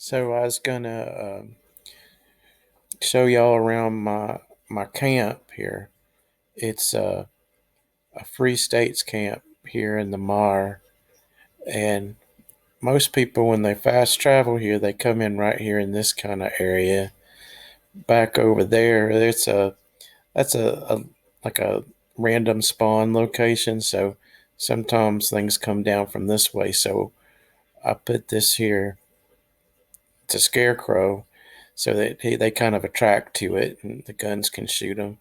So I was gonna show y'all around my camp here. It's a Free States camp here in the Mire, and most people when they fast travel here, they come in right here in this kind of area. Back over there, that's a like a random spawn location. So sometimes things come down from this way. So I put this here. It's a scarecrow, so that they kind of attract to it, and the guns can shoot them.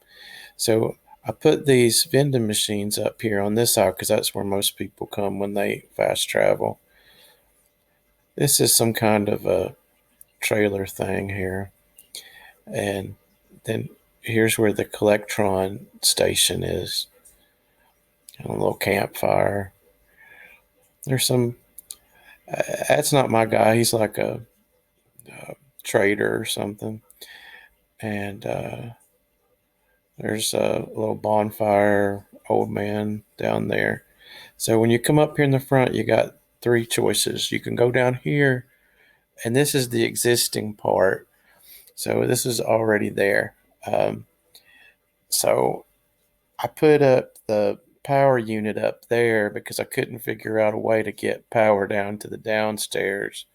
So I put these vending machines up here on this side because that's where most people come when they fast travel. This is some kind of a trailer thing here. And then here's where the Collectron station is. A little campfire. There's some. That's not my guy. He's like a trader or something. And there's a little bonfire, old man down there. So when you come up here in the front, you got three choices. You can go down here, and this is the existing part. So this is already there. Um, so I put up the power unit up there because I couldn't figure out a way to get power down to the downstairs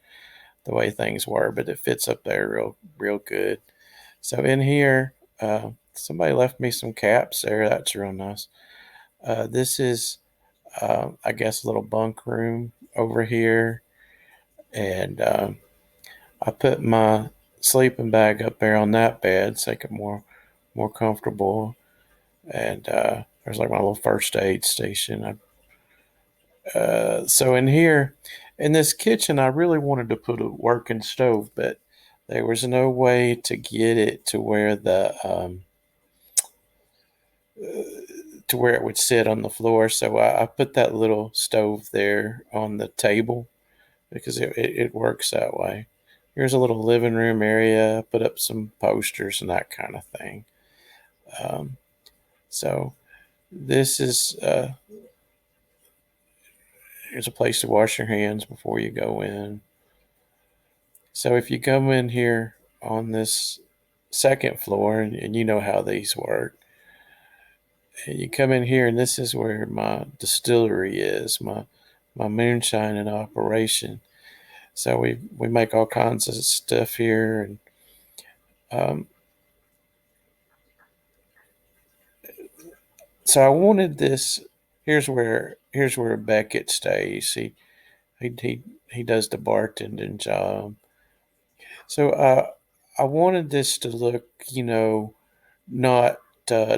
the way things were, but it fits up there real good. So in here, somebody left me some caps there. That's real nice. This is, I guess, a little bunk room over here, and I put my sleeping bag up there on that bed so I get more comfortable. And there's like my little first aid station. So in here, in this kitchen, I really wanted to put a working stove, but there was no way to get it to where it would sit on the floor. So I put that little stove there on the table because it works that way. Here's a little living room area. Put up some posters and that kind of thing. Um, so this is here's a place to wash your hands before you go in. So if you come in here on this second floor, and you know how these work, and you come in here, and this is where my distillery is, my moonshine in operation. So we make all kinds of stuff here, and um, so I wanted this. Here's where Beckett stays. He does the bartending job. So I wanted this to look, not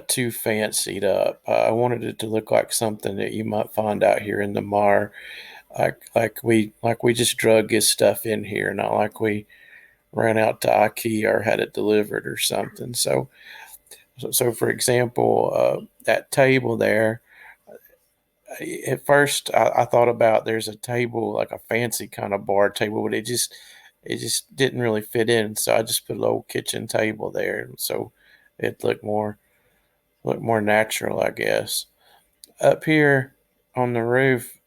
too fancied up. I wanted it to look like something that you might find out here in the Mar, like we just drug his stuff in here, not like we ran out to IKEA or had it delivered or something. So for example, that table there. At first, I thought about there's a table like a fancy kind of bar table, but it just didn't really fit in. So I just put a little kitchen table there, so it looked more natural, I guess. Up here on the roof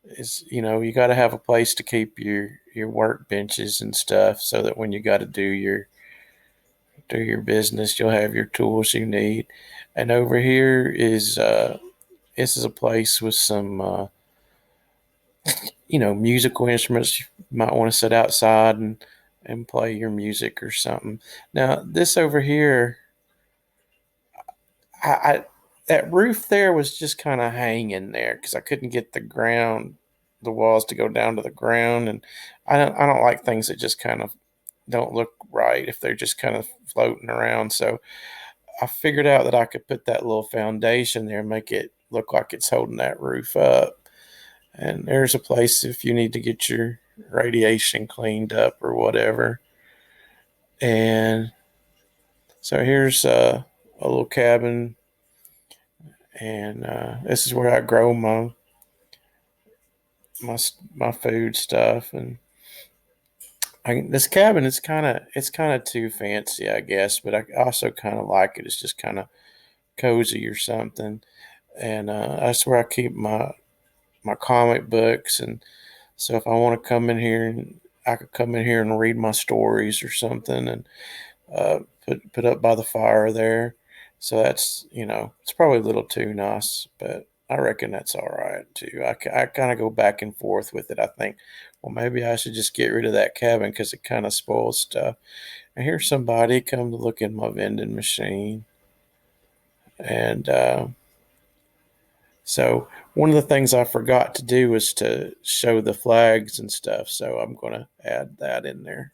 is you got to have a place to keep your work benches and stuff, so that when you got to do your business, you'll have your tools you need. And over here is this is a place with some musical instruments. You might want to sit outside and play your music or something. Now this over here, I that roof there was just kind of hanging there because I couldn't get the walls to go down to the ground, and I don't like things that just kind of don't look right if they're just kind of floating around. So I figured out that I could put that little foundation there and make it look like it's holding that roof up. And there's a place if you need to get your radiation cleaned up or whatever. And so here's a little cabin, and this is where I grow my my food stuff. And this cabin is kind of too fancy, I guess, but I also kind of like it. It's just kind of cozy or something. And that's where I keep my comic books. And so if I want to come in here and I could come in here and read my stories or something, and put up by the fire there. So that's, it's probably a little too nice, but I reckon that's all right too. I kind of go back and forth with it. I think, well, maybe I should just get rid of that cabin because it kind of spoils stuff. And here's somebody come to look in my vending machine. And so one of the things I forgot to do was to show the flags and stuff. So I'm going to add that in there.